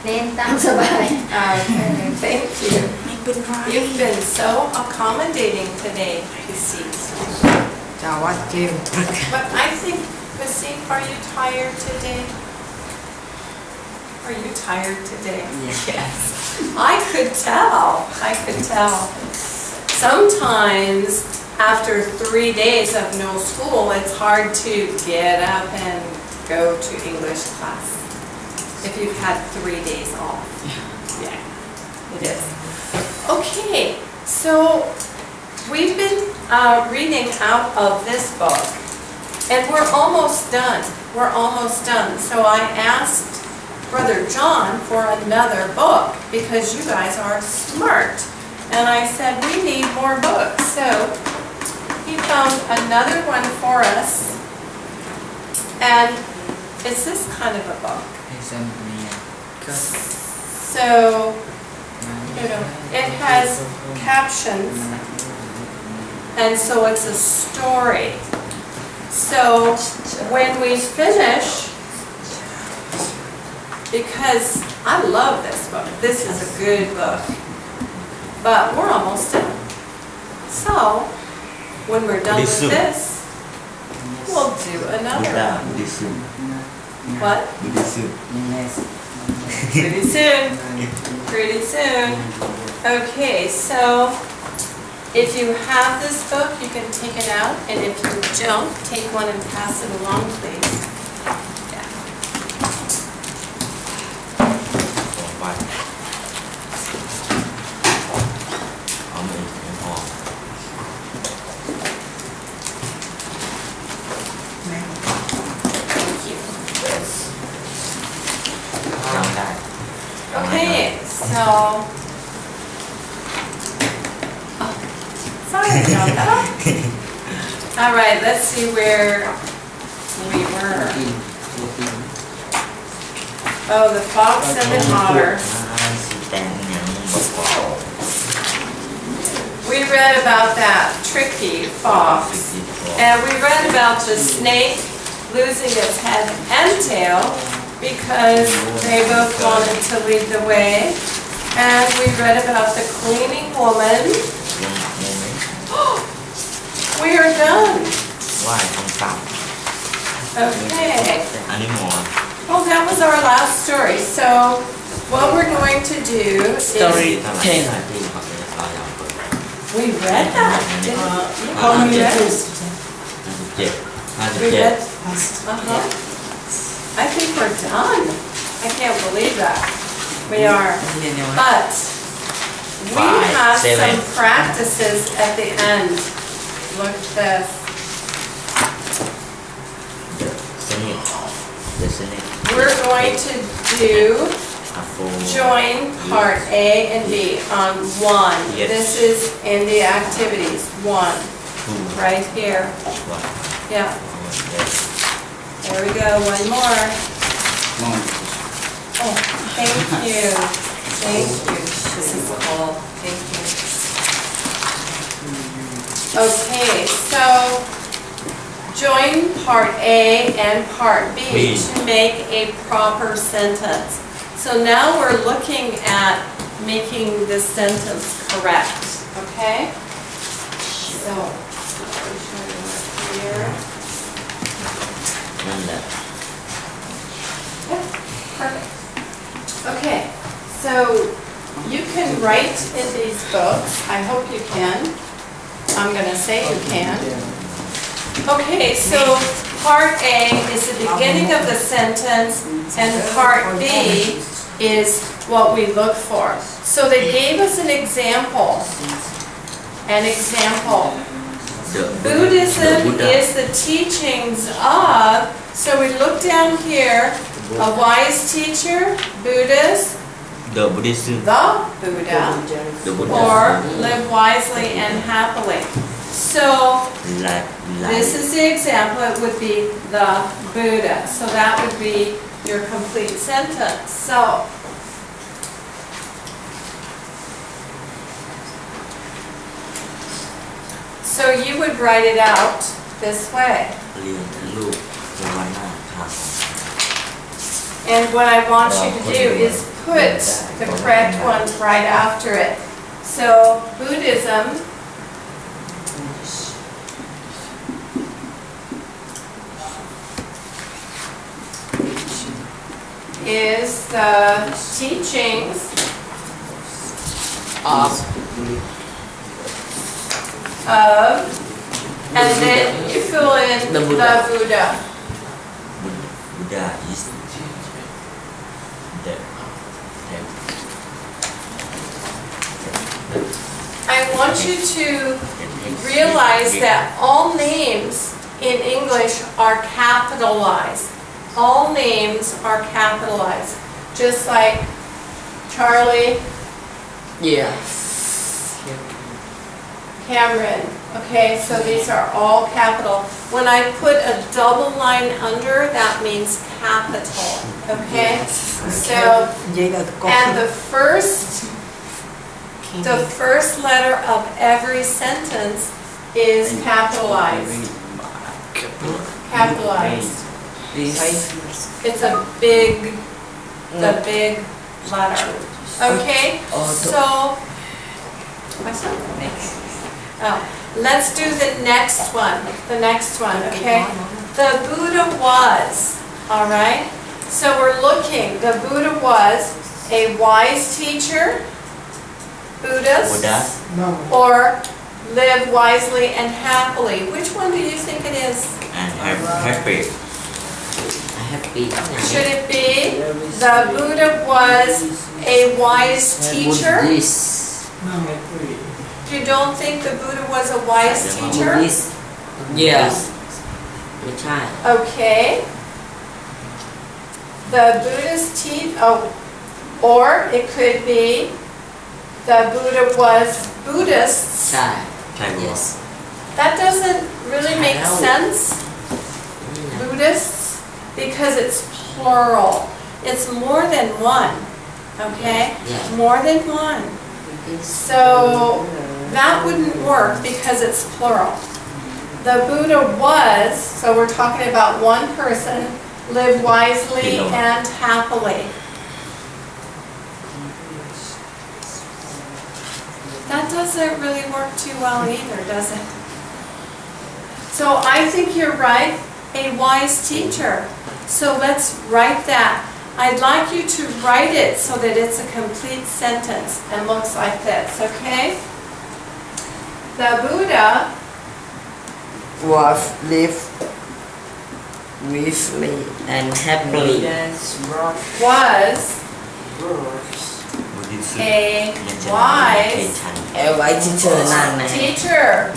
Okay, thank you. You've been so accommodating today, Cassie. But I think, Cassie, are you tired today? Are you tired today? Yes. I could tell. I could tell. Sometimes after 3 days of no school, it's hard to get up and go to English class. If you've had 3 days off. Yeah, it is. Okay, so we've been reading out of this book, and we're almost done. We're almost done. So I asked Brother John for another book because you guys are smart. And I said, we need more books. So he found another one for us. And it's this kind of a book. So, it has captions, and so it's a story. So, when we finish, because I love this book, this is a good book, but we're almost done. So, when we're done with this, we'll do another one. What? Pretty soon. Pretty soon. Okay, so if you have this book, you can take it out, and if you don't, take one and pass it along, please. Yeah. Okay, so, sorry about that. All right, let's see where we were. Oh, the fox and the otter. We read about that tricky fox, and we read about the snake losing its head and tail because they both wanted to lead the way. And we read about the cleaning woman. We are done. Okay. Well, that was our last story. So what we're going to do is... Story 10. We read that. How many we read? I think we're done. I can't believe that. We are. But we have some practices at the end. Look at this. We're going to do join part A and B on 1. This is in the activities. 1. Right here. Yeah. There we go, one more. Oh, thank you. Thank you. This is cool. Thank you. Okay, so join part A and part B to make a proper sentence. So now we're looking at making this sentence correct. Okay? So, let me show you here. Yeah, perfect. Okay, so you can write in these books. I hope you can. I'm going to say you can. Okay, so part A is the beginning of the sentence, and part B is what we look for. So they gave us an example. An example. Buddhism is the teachings of, so we look down here, a wise teacher, Buddhist, The Buddhism. the Buddha, or live wisely and happily. So this is the example, it would be the Buddha. So that would be your complete sentence. So you would write it out this way. And what I want you to do is put the correct one right after it. So Buddhism is the teachings of, and then you fill in the Buddha. Buddha is the I want you to realize that all names in English are capitalized. All names are capitalized. Just like Charlie, Cameron. Okay, so these are all capital. When I put a double line under, that means capital. Okay? So, and the first letter of every sentence is capitalized. Capitalized. It's a big letter. Okay? So, let's do the next one. The next one, okay? The Buddha was, all right? So we're looking. The Buddha was a wise teacher, Buddhist, or live wisely and happily. Which one do you think it is? and happy. Should it be the Buddha was a wise teacher? You don't think the Buddha was a wise teacher? Yes. Okay. The Buddhist or it could be the Buddha was Buddhist. Yes. That doesn't really make sense. Buddhists, because it's plural. It's more than one. Okay? Yeah. More than one. So that wouldn't work because it's plural. The Buddha was, so we're talking about one person, live wisely and happily. That doesn't really work too well either, does it? So I think you're right, a wise teacher. So let's write that. I'd like you to write it so that it's a complete sentence and looks like this, okay? The Buddha Was live wisely and happily. was a wise teacher.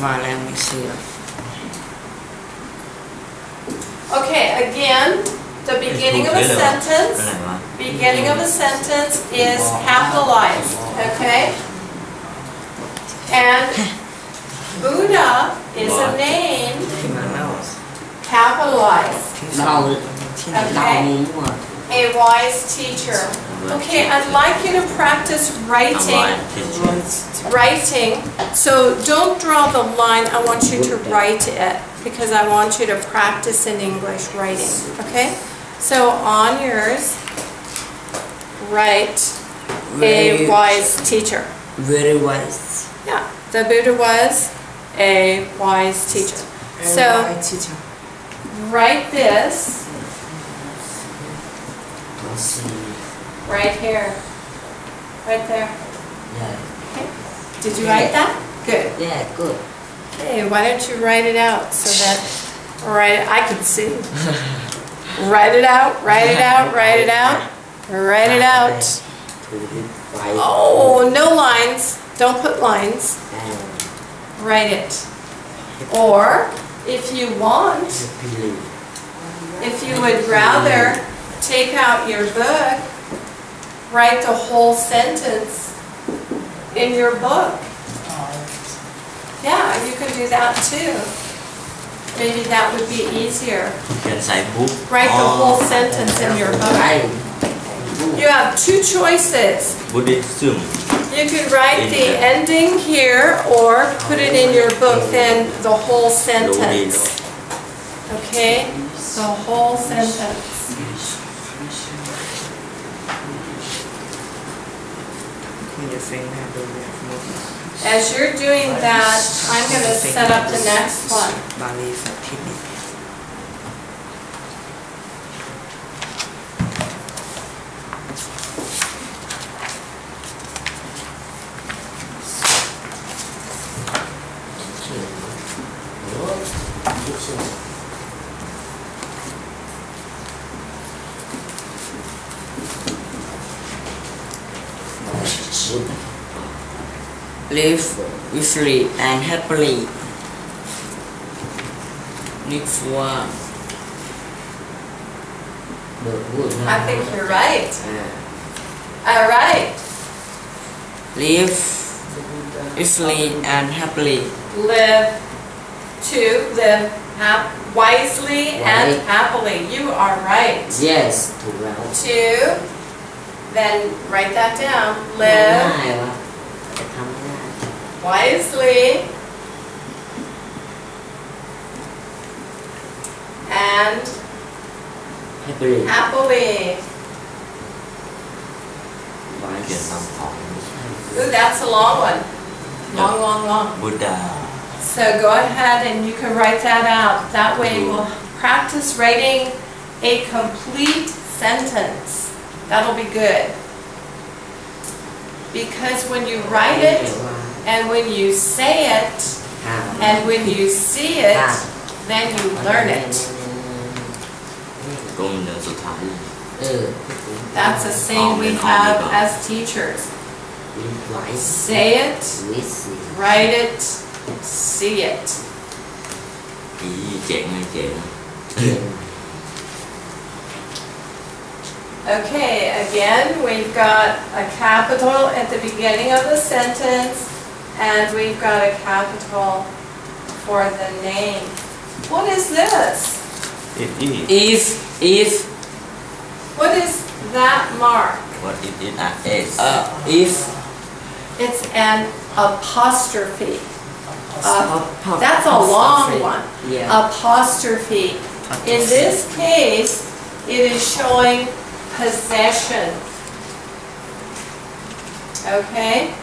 Okay, again, the beginning of a sentence. Beginning of a sentence is capitalized, okay? And Buddha is a name capitalized. Okay? A wise teacher. Okay, I'd like you to practice writing. So don't draw the line. I want you to write it because I want you to practice in English writing. Okay? So on yours, write a wise teacher. Very wise. Yeah, the Buddha was a wise teacher. So write this right here, right there. Yeah. Okay. Did you write that? Good. Yeah, good. Okay, why don't you write it out so that, I can see. Write it out, write it out, write it out, write it out. Oh, no lines. Don't put lines. Write it. Or, if you want, if you would rather take out your book, write the whole sentence in your book. Yeah, you can do that too. Maybe that would be easier. Write the whole sentence in your book. You have two choices. Buddhism. You could write the ending here or put it in your book, then the whole sentence. Okay? The whole sentence. As you're doing that, I'm going to set up the next one. Live wisely and happily. Live for the good. I think you're right. All right. Live wisely and happily. Live wisely and happily. You are right. Yes. To, then write that down. Live wisely and happily. Ooh, that's a long one. Long. Buddha. So go ahead and you can write that out. That way we'll practice writing a complete sentence. That'll be good. Because when you write it, and when you say it, and when you see it, then you learn it. That's a saying we have as teachers. Say it, write it, see it. Okay, again, we've got a capital at the beginning of the sentence, and we've got a capital for the name. What is this? If. What is that mark? What it is an S. If. It's an apostrophe. That's a long one. Yeah. Apostrophe. In this case, it is showing possession. Okay?